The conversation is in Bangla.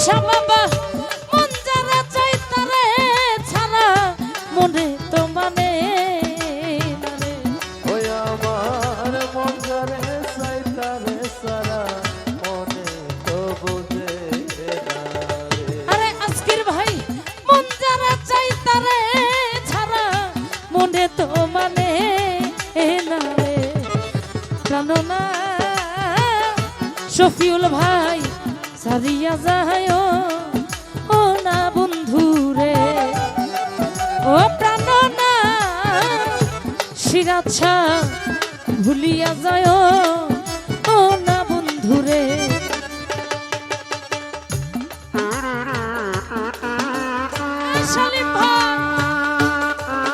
বাবা মন যারা চাই তারে ছাড়া মনে তো মানে ওই আমার মন যারে চাই তারে ছাড়া মনে তো বুঝে না রে। আরে আজকের ভাই মন যারা চাই তারে ছাড়া মনে তো মানে না রে জানো না শফিউল ভাই সারিয়া যায় ও না বন্ধু রে ও প্রাণ না সিরাজ শাহ ভুলিয়া যায় ও না বন্ধু রে।